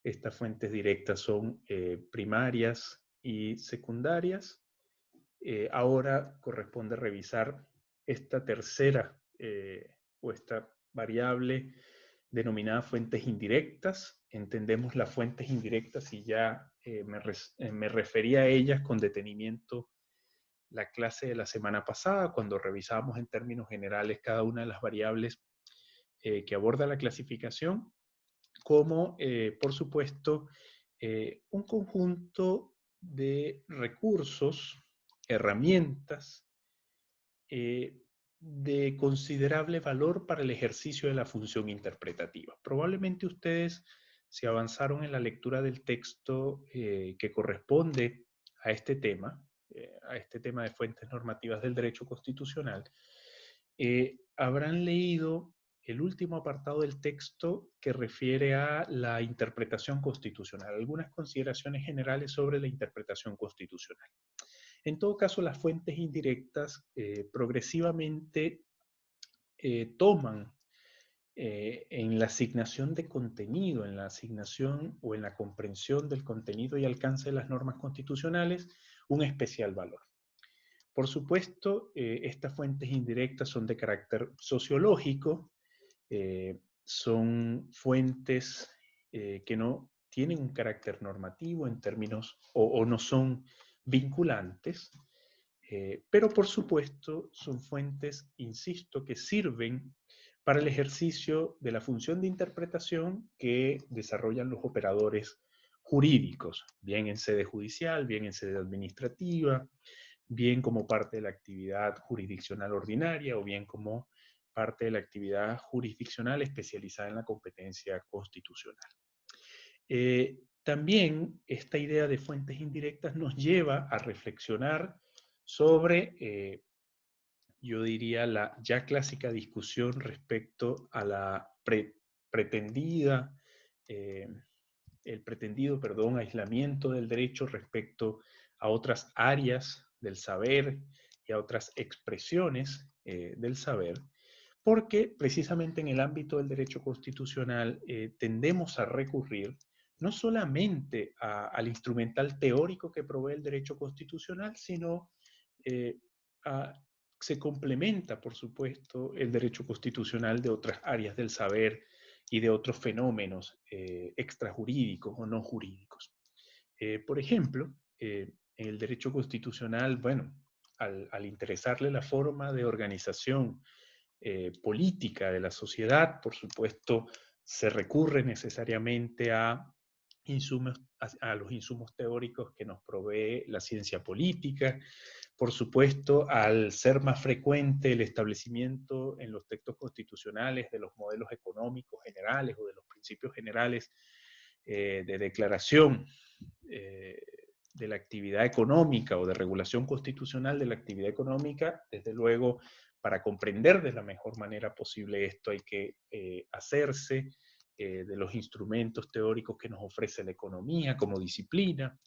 Estas fuentes directas son primarias y secundarias. Ahora corresponde revisar esta tercera o esta variable denominada fuentes indirectas. Entendemos las fuentes indirectas y ya me refería a ellas con detenimiento la clase de la semana pasada, cuando revisábamos en términos generales cada una de las variables que aborda la clasificación, como, por supuesto, un conjunto de recursos, herramientas, de considerable valor para el ejercicio de la función interpretativa. Probablemente ustedes, si avanzaron en la lectura del texto que corresponde a este tema de fuentes normativas del derecho constitucional, habrán leído el último apartado del texto que refiere a la interpretación constitucional, algunas consideraciones generales sobre la interpretación constitucional. En todo caso, las fuentes indirectas progresivamente toman en la asignación de contenido, en la asignación o en la comprensión del contenido y alcance de las normas constitucionales, un especial valor. Por supuesto, estas fuentes indirectas son de carácter sociológico, son fuentes que no tienen un carácter normativo en términos o no son vinculantes, pero por supuesto son fuentes, insisto, que sirven para el ejercicio de la función de interpretación que desarrollan los operadores jurídicos, bien en sede judicial, bien en sede administrativa, bien como parte de la actividad jurisdiccional ordinaria o bien como parte de la actividad jurisdiccional especializada en la competencia constitucional. También esta idea de fuentes indirectas nos lleva a reflexionar sobre, yo diría, la ya clásica discusión respecto a la pretendida, eh, el pretendido, perdón, aislamiento del derecho respecto a otras áreas del saber y a otras expresiones del saber, porque precisamente en el ámbito del derecho constitucional tendemos a recurrir no solamente al instrumental teórico que provee el derecho constitucional, sino eh, a, se complementa, por supuesto, el derecho constitucional de otras áreas del saber y de otros fenómenos extrajurídicos o no jurídicos. Por ejemplo, en el derecho constitucional, bueno, al interesarle la forma de organización política de la sociedad, por supuesto, se recurre necesariamente a los insumos teóricos que nos provee la ciencia política. Por supuesto, al ser más frecuente el establecimiento en los textos constitucionales de los modelos económicos generales o de los principios generales de declaración eh, de la actividad económica o de regulación constitucional de la actividad económica, desde luego, para comprender de la mejor manera posible esto hay que hacerse de los instrumentos teóricos que nos ofrece la economía como disciplina,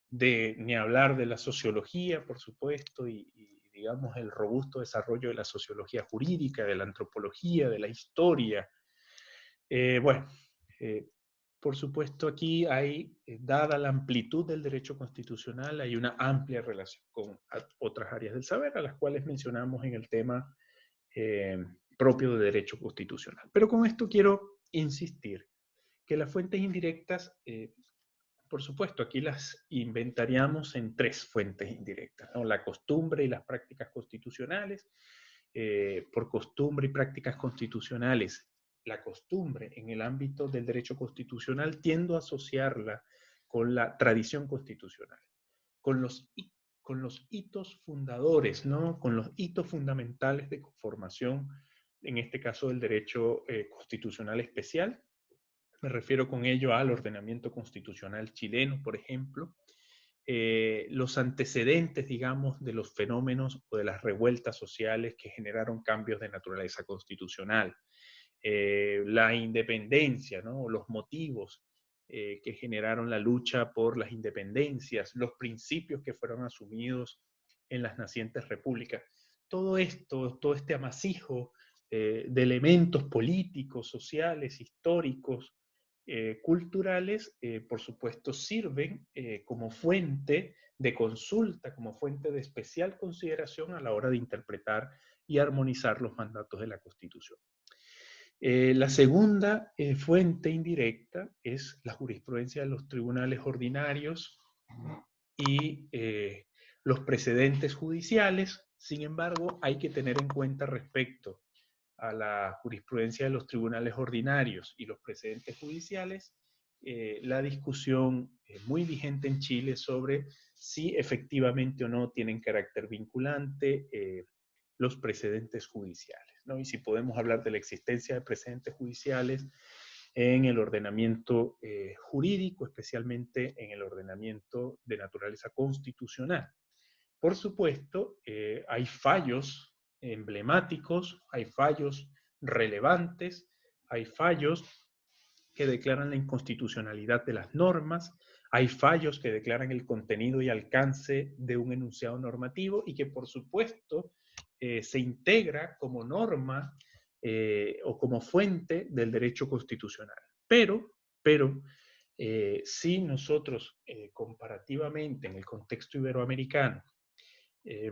de ni hablar de la sociología, por supuesto, y digamos el robusto desarrollo de la sociología jurídica, de la antropología, de la historia. Bueno, eh, por supuesto aquí hay, dada la amplitud del derecho constitucional, hay una amplia relación con otras áreas del saber, a las cuales mencionamos en el tema eh, propio de derecho constitucional. Pero con esto quiero insistir que las fuentes indirectas, por supuesto, aquí las inventariamos en tres fuentes indirectas, ¿no? La costumbre y las prácticas constitucionales. Por costumbre y prácticas constitucionales, la costumbre en el ámbito del derecho constitucional tiendo a asociarla con la tradición constitucional, con con los hitos fundadores, ¿no? Con los hitos fundamentales de conformación, en este caso del derecho constitucional especial. Me refiero con ello al ordenamiento constitucional chileno, por ejemplo, los antecedentes, digamos, de los fenómenos o de las revueltas sociales que generaron cambios de naturaleza constitucional, la independencia, ¿no? Los motivos que generaron la lucha por las independencias, los principios que fueron asumidos en las nacientes repúblicas. Todo esto, todo este amasijo de elementos políticos, sociales, históricos, culturales, por supuesto, sirven como fuente de consulta, como fuente de especial consideración a la hora de interpretar y armonizar los mandatos de la Constitución. La segunda fuente indirecta es la jurisprudencia de los tribunales ordinarios y los precedentes judiciales. Sin embargo, hay que tener en cuenta respecto a la jurisprudencia de los tribunales ordinarios y los precedentes judiciales, la discusión muy vigente en Chile sobre si efectivamente o no tienen carácter vinculante los precedentes judiciales, ¿no? Y si podemos hablar de la existencia de precedentes judiciales en el ordenamiento jurídico, especialmente en el ordenamiento de naturaleza constitucional. Por supuesto, hay fallos emblemáticos, hay fallos relevantes, hay fallos que declaran la inconstitucionalidad de las normas, hay fallos que declaran el contenido y alcance de un enunciado normativo y que por supuesto se integra como norma o como fuente del derecho constitucional. Pero si nosotros comparativamente en el contexto iberoamericano eh,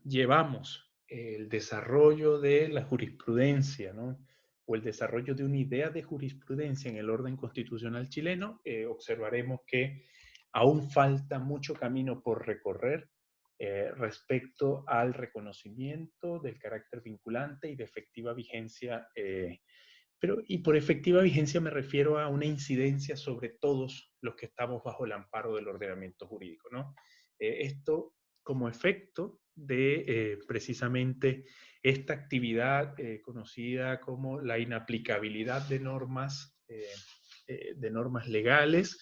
llevamos el desarrollo de la jurisprudencia, ¿no? o el desarrollo de una idea de jurisprudencia en el orden constitucional chileno, observaremos que aún falta mucho camino por recorrer respecto al reconocimiento del carácter vinculante y de efectiva vigencia. Y por efectiva vigencia me refiero a una incidencia sobre todos los que estamos bajo el amparo del ordenamiento jurídico, ¿no? Esto como efecto de precisamente esta actividad conocida como la inaplicabilidad de normas legales,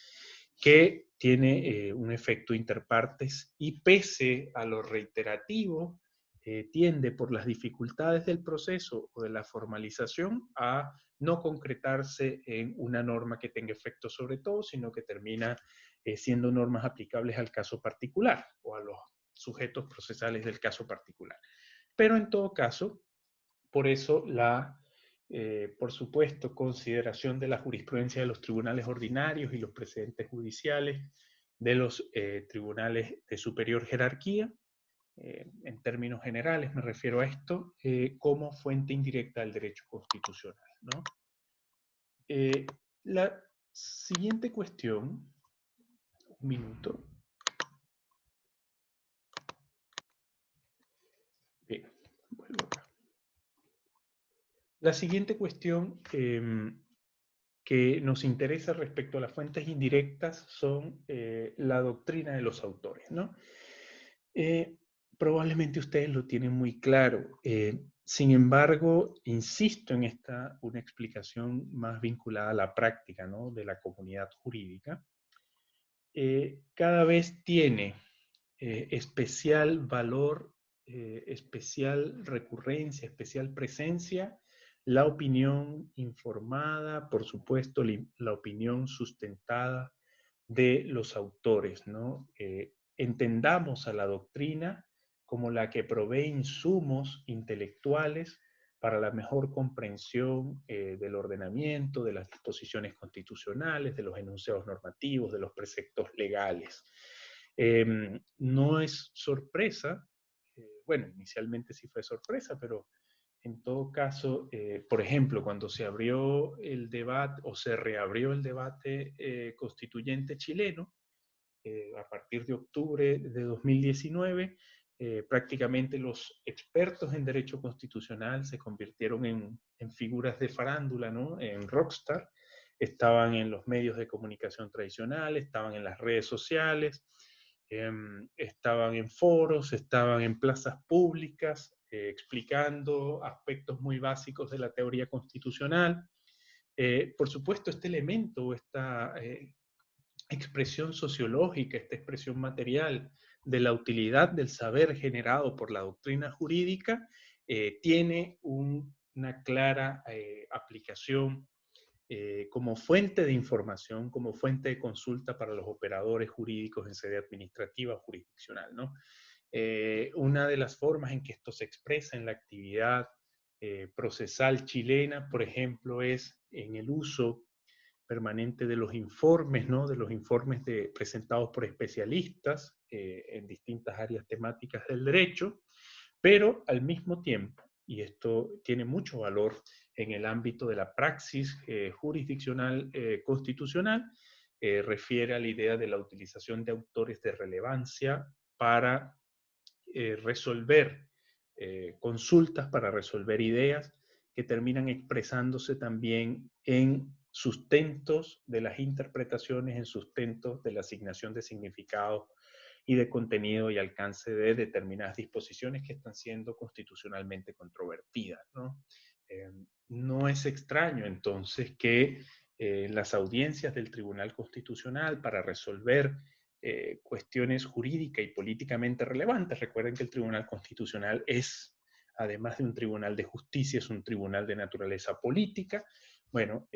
que tiene un efecto interpartes y pese a lo reiterativo, tiende por las dificultades del proceso o de la formalización a no concretarse en una norma que tenga efecto sobre todo, sino que termina siendo normas aplicables al caso particular o a los sujetos procesales del caso particular. Pero en todo caso, por eso por supuesto, consideración de la jurisprudencia de los tribunales ordinarios y los precedentes judiciales de los tribunales de superior jerarquía, en términos generales me refiero a esto, como fuente indirecta del derecho constitucional, ¿no? La siguiente cuestión, un minuto. Bien, vuelvo acá. La siguiente cuestión que nos interesa respecto a las fuentes indirectas son la doctrina de los autores, ¿no? Probablemente ustedes lo tienen muy claro. Sin embargo, insisto en una explicación más vinculada a la práctica, ¿no?, de la comunidad jurídica. Cada vez tiene especial valor, especial recurrencia, especial presencia, la opinión informada, por supuesto, la opinión sustentada de los autores, ¿no? Entendamos a la doctrina como la que provee insumos intelectuales para la mejor comprensión del ordenamiento, de las disposiciones constitucionales, de los enunciados normativos, de los preceptos legales. No es sorpresa, bueno, inicialmente sí fue sorpresa, pero en todo caso, por ejemplo, cuando se abrió el debate o se reabrió el debate constituyente chileno, a partir de octubre de 2019, prácticamente los expertos en derecho constitucional se convirtieron en figuras de farándula, ¿no?, en rockstar. Estaban en los medios de comunicación tradicionales, estaban en las redes sociales, estaban en foros, estaban en plazas públicas, explicando aspectos muy básicos de la teoría constitucional. Por supuesto, este elemento, esta expresión sociológica, esta expresión material de la utilidad del saber generado por la doctrina jurídica, tiene una clara aplicación como fuente de información, como fuente de consulta para los operadores jurídicos en sede administrativa o jurisdiccional, ¿no? Una de las formas en que esto se expresa en la actividad procesal chilena, por ejemplo, es en el uso permanente de los informes, ¿no?, de los informes presentados por especialistas en distintas áreas temáticas del derecho, pero al mismo tiempo, y esto tiene mucho valor en el ámbito de la praxis jurisdiccional constitucional, refiere a la idea de la utilización de autores de relevancia para resolver consultas, para resolver ideas que terminan expresándose también en sustentos de las interpretaciones, en sustentos de la asignación de significado y de contenido y alcance de determinadas disposiciones que están siendo constitucionalmente controvertidas, ¿no? No es extraño entonces que las audiencias del Tribunal Constitucional para resolver cuestiones jurídicas y políticamente relevantes, recuerden que el Tribunal Constitucional es, además de un tribunal de justicia, es un tribunal de naturaleza política. Bueno,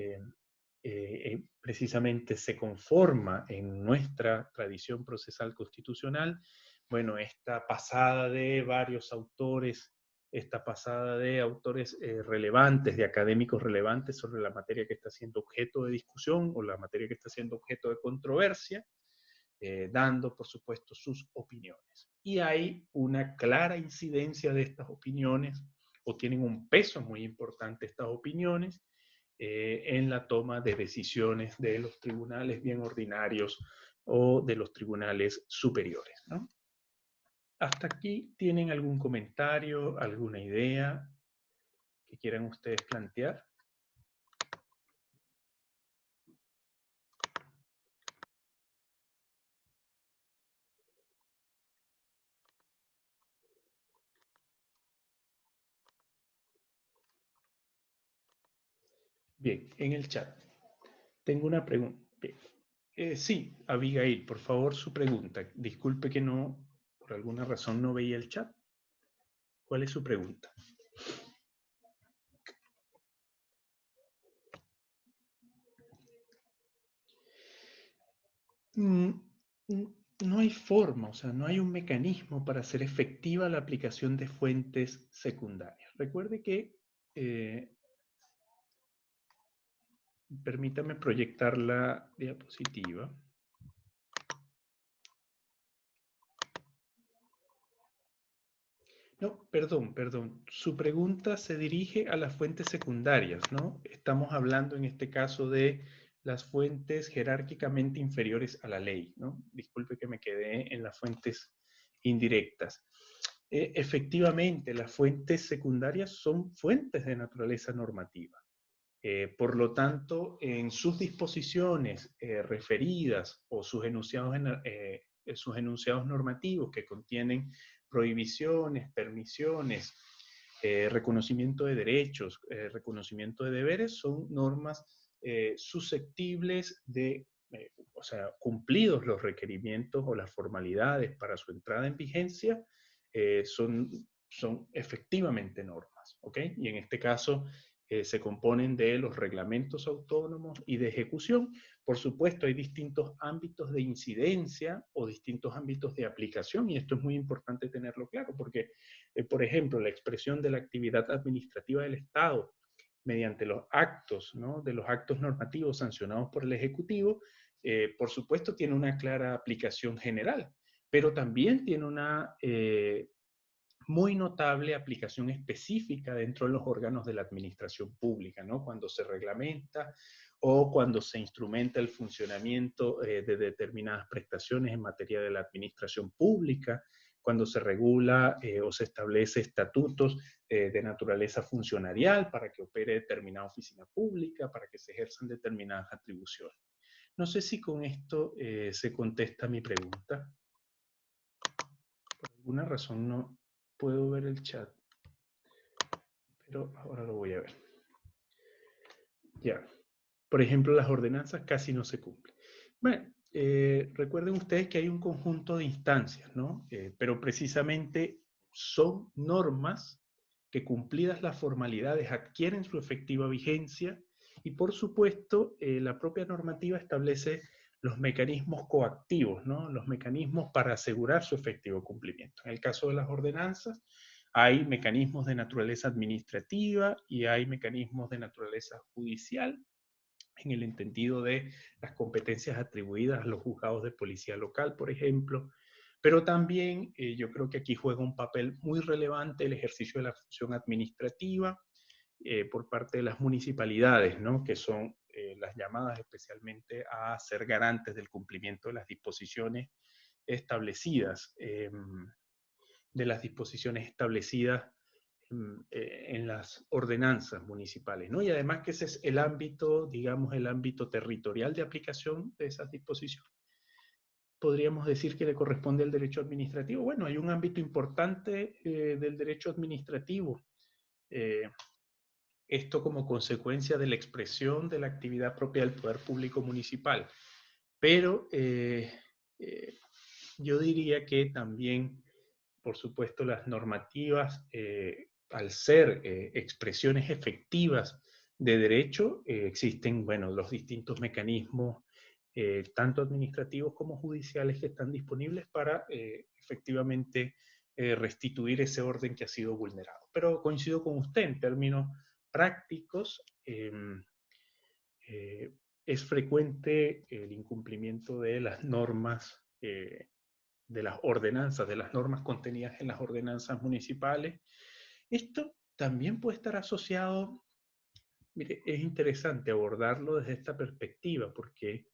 precisamente se conforma en nuestra tradición procesal constitucional, bueno, esta pasada de varios autores, esta pasada de autores relevantes, de académicos relevantes sobre la materia que está siendo objeto de discusión o la materia que está siendo objeto de controversia, dando, por supuesto, sus opiniones. Y hay una clara incidencia de estas opiniones o tienen un peso muy importante estas opiniones en la toma de decisiones de los tribunales bien ordinarios o de los tribunales superiores, ¿no? ¿Hasta aquí tienen algún comentario, alguna idea que quieran ustedes plantear? Bien, en el chat. Tengo una pregunta. Sí, Abigail, por favor, su pregunta. Disculpe que no, por alguna razón no veía el chat. ¿Cuál es su pregunta? Mm, no hay forma, o sea, no hay un mecanismo para hacer efectiva la aplicación de fuentes secundarias. Recuerde que, permítame proyectar la diapositiva. No, perdón. Su pregunta se dirige a las fuentes secundarias, ¿no? Estamos hablando en este caso de las fuentes jerárquicamente inferiores a la ley, ¿no? Disculpe que me quedé en las fuentes indirectas. Efectivamente, las fuentes secundarias son fuentes de naturaleza normativa. Por lo tanto, en sus disposiciones referidas o sus enunciados normativos que contienen prohibiciones, permisiones, reconocimiento de derechos, reconocimiento de deberes, son normas susceptibles de, o sea, cumplidos los requerimientos o las formalidades para su entrada en vigencia, son efectivamente normas, ¿ok? Y en este caso se componen de los reglamentos autónomos y de ejecución. Por supuesto, hay distintos ámbitos de incidencia o distintos ámbitos de aplicación, y esto es muy importante tenerlo claro, porque, por ejemplo, la expresión de la actividad administrativa del Estado mediante los actos, ¿no? De los actos normativos sancionados por el Ejecutivo, por supuesto, tiene una clara aplicación general, pero también tiene una muy notable aplicación específica dentro de los órganos de la administración pública, ¿no? Cuando se reglamenta o cuando se instrumenta el funcionamiento de determinadas prestaciones en materia de la administración pública, cuando se regula o se establece estatutos de naturaleza funcionarial para que opere determinada oficina pública, para que se ejerzan determinadas atribuciones. No sé si con esto se contesta mi pregunta. Por alguna razón no puedo ver el chat, pero ahora lo voy a ver. Ya. Por ejemplo, las ordenanzas casi no se cumplen. Bueno, recuerden ustedes que hay un conjunto de instancias, ¿no? Pero precisamente son normas que, cumplidas las formalidades, adquieren su efectiva vigencia y, por supuesto, la propia normativa establece los mecanismos coactivos, ¿no? Los mecanismos para asegurar su efectivo cumplimiento. En el caso de las ordenanzas, hay mecanismos de naturaleza administrativa y hay mecanismos de naturaleza judicial, en el entendido de las competencias atribuidas a los juzgados de policía local, por ejemplo. Pero también yo creo que aquí juega un papel muy relevante el ejercicio de la función administrativa por parte de las municipalidades, ¿no? Que son las llamadas especialmente a ser garantes del cumplimiento de las disposiciones establecidas, en las ordenanzas municipales, ¿no? Y además que ese es el ámbito, digamos, el ámbito territorial de aplicación de esas disposiciones. Podríamos decir que le corresponde al derecho administrativo. Bueno, hay un ámbito importante del derecho administrativo. Esto como consecuencia de la expresión de la actividad propia del poder público municipal. Pero yo diría que también, por supuesto, las normativas, al ser expresiones efectivas de derecho, existen, bueno, los distintos mecanismos, tanto administrativos como judiciales, que están disponibles para efectivamente restituir ese orden que ha sido vulnerado. Pero coincido con usted en términos prácticos. Es frecuente el incumplimiento de las normas, de las ordenanzas, de las normas contenidas en las ordenanzas municipales. Esto también puede estar asociado, mire, es interesante abordarlo desde esta perspectiva, porque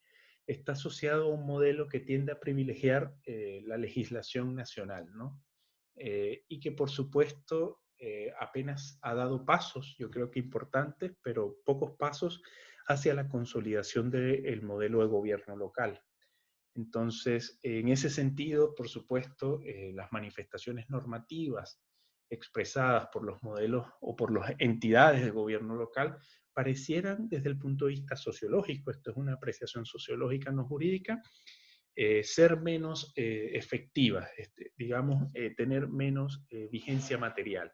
está asociado a un modelo que tiende a privilegiar la legislación nacional, ¿no? Y que por supuesto apenas ha dado pasos, yo creo que importantes, pero pocos pasos hacia la consolidación del modelo de gobierno local. Entonces, en ese sentido, por supuesto, las manifestaciones normativas expresadas por los modelos o por las entidades de gobierno local parecieran desde el punto de vista sociológico, esto es una apreciación sociológica no jurídica, ser menos efectivas, digamos, tener menos vigencia material.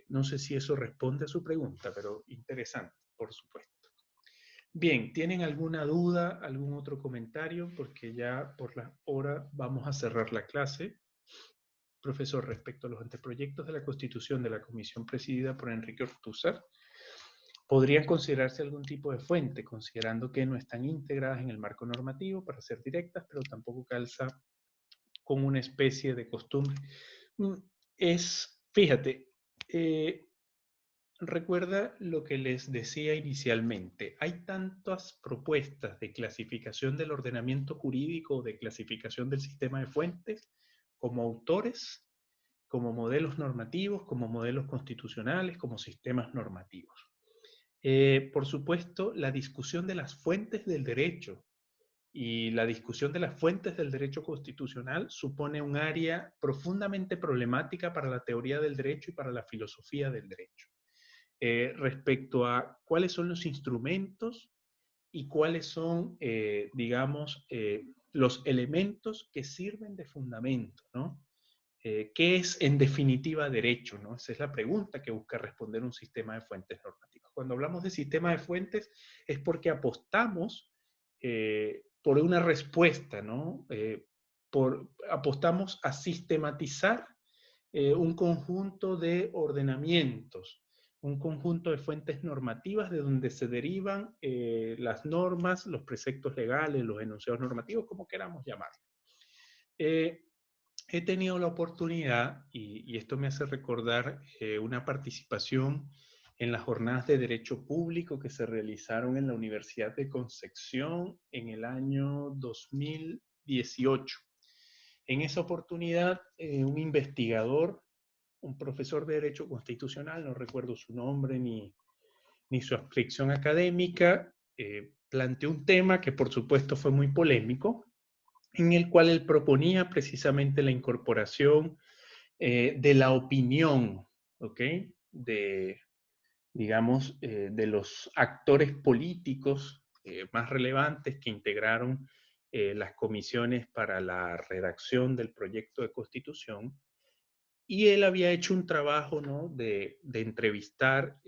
No sé si eso responde a su pregunta, pero interesante, por supuesto. Bien, ¿tienen alguna duda, algún otro comentario? Porque ya por la hora vamos a cerrar la clase. Profesor, respecto a los anteproyectos de la Constitución de la Comisión presidida por Enrique Ortúzar, podrían considerarse algún tipo de fuente, considerando que no están integradas en el marco normativo para ser directas, pero tampoco calza con una especie de costumbre. Fíjate, recuerda lo que les decía inicialmente. Hay tantas propuestas de clasificación del ordenamiento jurídico, de clasificación del sistema de fuentes, como autores, como modelos normativos, como modelos constitucionales, como sistemas normativos. Por supuesto, la discusión de las fuentes del derecho y la discusión de las fuentes del derecho constitucional supone un área profundamente problemática para la teoría del derecho y para la filosofía del derecho. Respecto a cuáles son los instrumentos y cuáles son, digamos, los elementos que sirven de fundamento, ¿no? ¿Qué es en definitiva derecho, ¿no? Esa es la pregunta que busca responder un sistema de fuentes normativas. Cuando hablamos de sistema de fuentes es porque apostamos por una respuesta, ¿no? Apostamos a sistematizar un conjunto de ordenamientos, un conjunto de fuentes normativas de donde se derivan las normas, los preceptos legales, los enunciados normativos, como queramos llamarlo. He tenido la oportunidad, y esto me hace recordar una participación en las jornadas de Derecho Público que se realizaron en la Universidad de Concepción en el año 2018. En esa oportunidad, un investigador, un profesor de Derecho Constitucional, no recuerdo su nombre ni su adscripción académica, planteó un tema que por supuesto fue muy polémico, en el cual él proponía precisamente la incorporación de la opinión, ¿ok? De, digamos, de los actores políticos más relevantes que integraron las comisiones para la redacción del proyecto de constitución. Y él había hecho un trabajo, ¿no? de entrevistar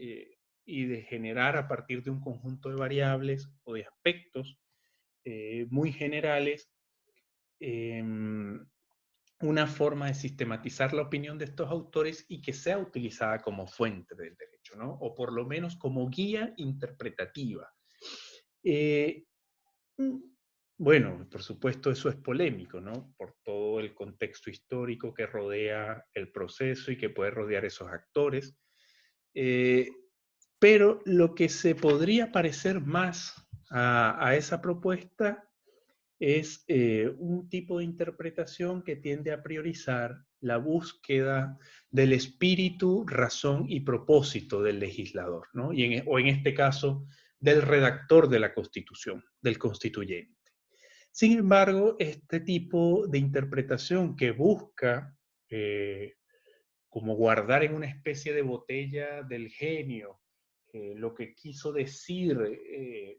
y de generar a partir de un conjunto de variables o de aspectos muy generales eh, una forma de sistematizar la opinión de estos autores y que sea utilizada como fuente del derecho, ¿no? O por lo menos como guía interpretativa. Eh, bueno, por supuesto eso es polémico, ¿no? Por todo el contexto histórico que rodea el proceso y que puede rodear esos actores. Eh, pero lo que se podría parecer más a esa propuesta es un tipo de interpretación que tiende a priorizar la búsqueda del espíritu, razón y propósito del legislador, ¿no? O en este caso, del redactor de la Constitución, del constituyente. Sin embargo, este tipo de interpretación que busca como guardar en una especie de botella del genio lo que quiso decir,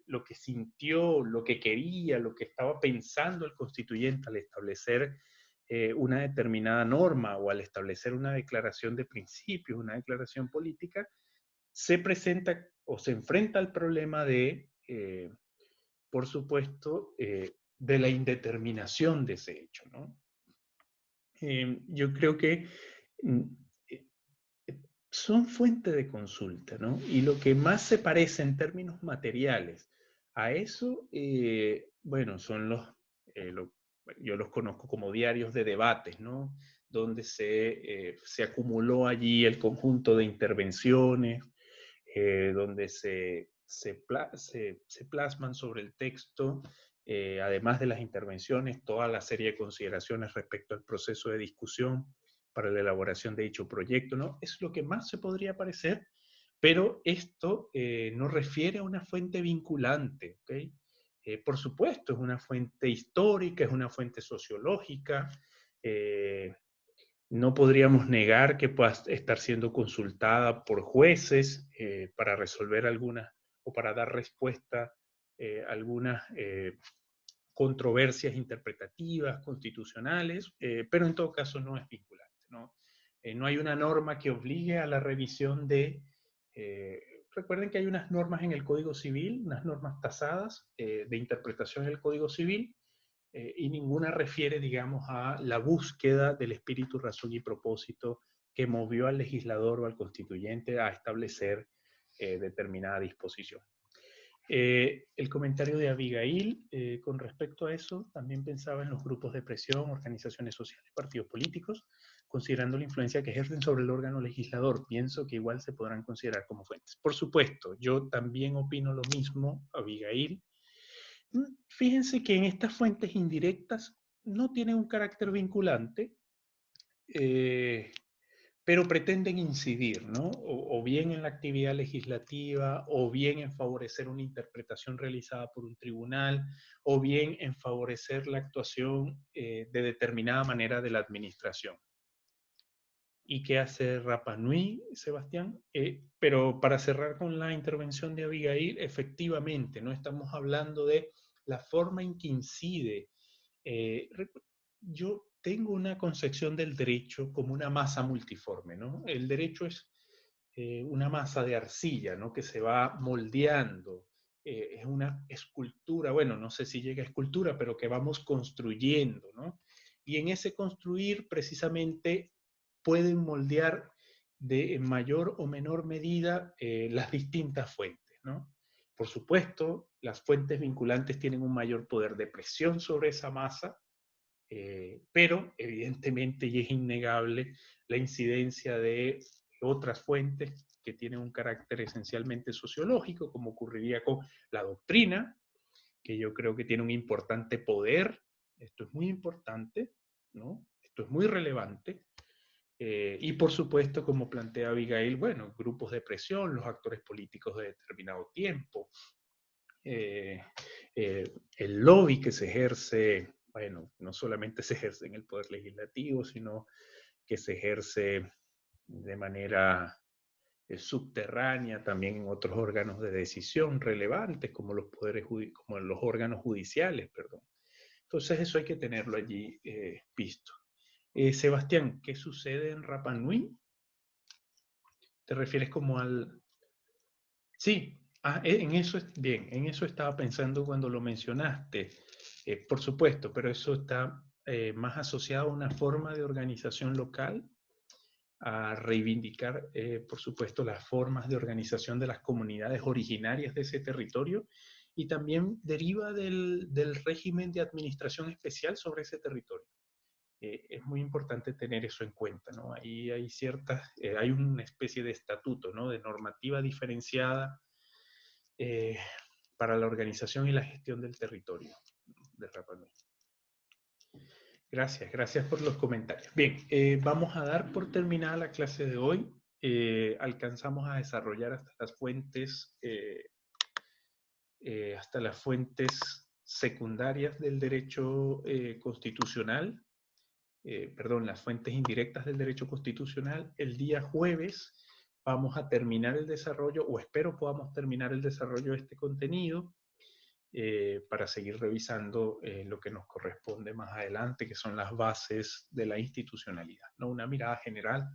lo que sintió, lo que quería, lo que estaba pensando el constituyente al establecer una determinada norma o al establecer una declaración de principios, una declaración política, se presenta o se enfrenta al problema de, por supuesto, de la indeterminación de ese hecho, ¿no? Yo creo que mm, son fuente de consulta, ¿no? Y lo que más se parece en términos materiales a eso, bueno, son yo los conozco como diarios de debates, ¿no? donde se acumuló allí el conjunto de intervenciones, donde se plasman sobre el texto, además de las intervenciones, toda la serie de consideraciones respecto al proceso de discusión para la elaboración de dicho proyecto, ¿no? Es lo que más se podría parecer, pero esto no refiere a una fuente vinculante, ¿ok? Por supuesto, es una fuente histórica, es una fuente sociológica, no podríamos negar que pueda estar siendo consultada por jueces para resolver algunas o para dar respuesta a algunas controversias interpretativas, constitucionales, pero en todo caso no es vinculante, ¿no? No hay una norma que obligue a la revisión de... recuerden que hay unas normas en el Código Civil, unas normas tasadas de interpretación del Código Civil, y ninguna refiere, digamos, a la búsqueda del espíritu, razón y propósito que movió al legislador o al constituyente a establecer determinada disposición. El comentario de Abigail con respecto a eso, también pensaba en los grupos de presión, organizaciones sociales, partidos políticos, considerando la influencia que ejercen sobre el órgano legislador. Pienso que igual se podrán considerar como fuentes. Por supuesto, yo también opino lo mismo, Abigail. Fíjense que en estas fuentes indirectas no tienen un carácter vinculante, eh, pero pretenden incidir, ¿no? O bien en la actividad legislativa, o bien en favorecer una interpretación realizada por un tribunal, o bien en favorecer la actuación de determinada manera de la administración. ¿Y qué hace Rapa Nui, Sebastián? Pero para cerrar con la intervención de Abigail, efectivamente, no estamos hablando de la forma en que incide. Eh, yo tengo una concepción del derecho como una masa multiforme, ¿no? El derecho es una masa de arcilla, ¿no? Que se va moldeando. Es una escultura, bueno, no sé si llega a escultura, pero que vamos construyendo, ¿no? Y en ese construir precisamente pueden moldear en mayor o menor medida las distintas fuentes, ¿no? Por supuesto, las fuentes vinculantes tienen un mayor poder de presión sobre esa masa, pero evidentemente y es innegable la incidencia de otras fuentes que tienen un carácter esencialmente sociológico, como ocurriría con la doctrina, que yo creo que tiene un importante poder. Esto es muy importante, ¿no? Esto es muy relevante. Y por supuesto, como plantea Abigail, bueno, grupos de presión, los actores políticos de determinado tiempo, eh, el lobby que se ejerce, bueno, no solamente se ejerce en el poder legislativo, sino que se ejerce de manera subterránea también en otros órganos de decisión relevantes, como los poderes como los órganos judiciales, perdón. Entonces eso hay que tenerlo allí visto. Sebastián, ¿qué sucede en Rapa Nui? ¿Te refieres como al...? Sí, en eso bien, en eso estaba pensando cuando lo mencionaste. Por supuesto, pero eso está más asociado a una forma de organización local, a reivindicar, por supuesto, las formas de organización de las comunidades originarias de ese territorio y también deriva del régimen de administración especial sobre ese territorio. Es muy importante tener eso en cuenta, ¿no? Ahí hay hay una especie de estatuto, ¿no? De normativa diferenciada eh, para la organización y la gestión del territorio de Rapa Nui. Gracias, gracias por los comentarios. Bien, vamos a dar por terminada la clase de hoy. Alcanzamos a desarrollar hasta las fuentes secundarias del derecho constitucional, perdón, las fuentes indirectas del derecho constitucional. El día jueves vamos a terminar el desarrollo, o espero podamos terminar el desarrollo de este contenido, para seguir revisando lo que nos corresponde más adelante, que son las bases de la institucionalidad, ¿no? Una mirada general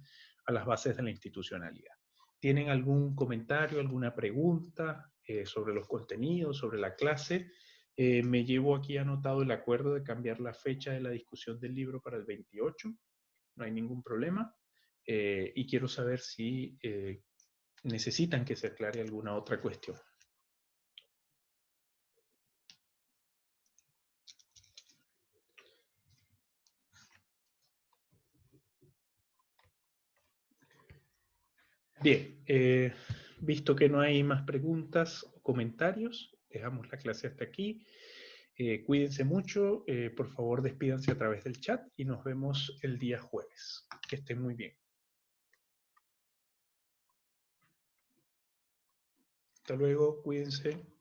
a las bases de la institucionalidad. ¿Tienen algún comentario, alguna pregunta sobre los contenidos, sobre la clase? Me llevo aquí anotado el acuerdo de cambiar la fecha de la discusión del libro para el 28, no hay ningún problema. Y quiero saber si necesitan que se aclare alguna otra cuestión. Bien, visto que no hay más preguntas o comentarios, dejamos la clase hasta aquí. Cuídense mucho, por favor despídanse a través del chat y nos vemos el día jueves. Que estén muy bien. Hasta luego, cuídense.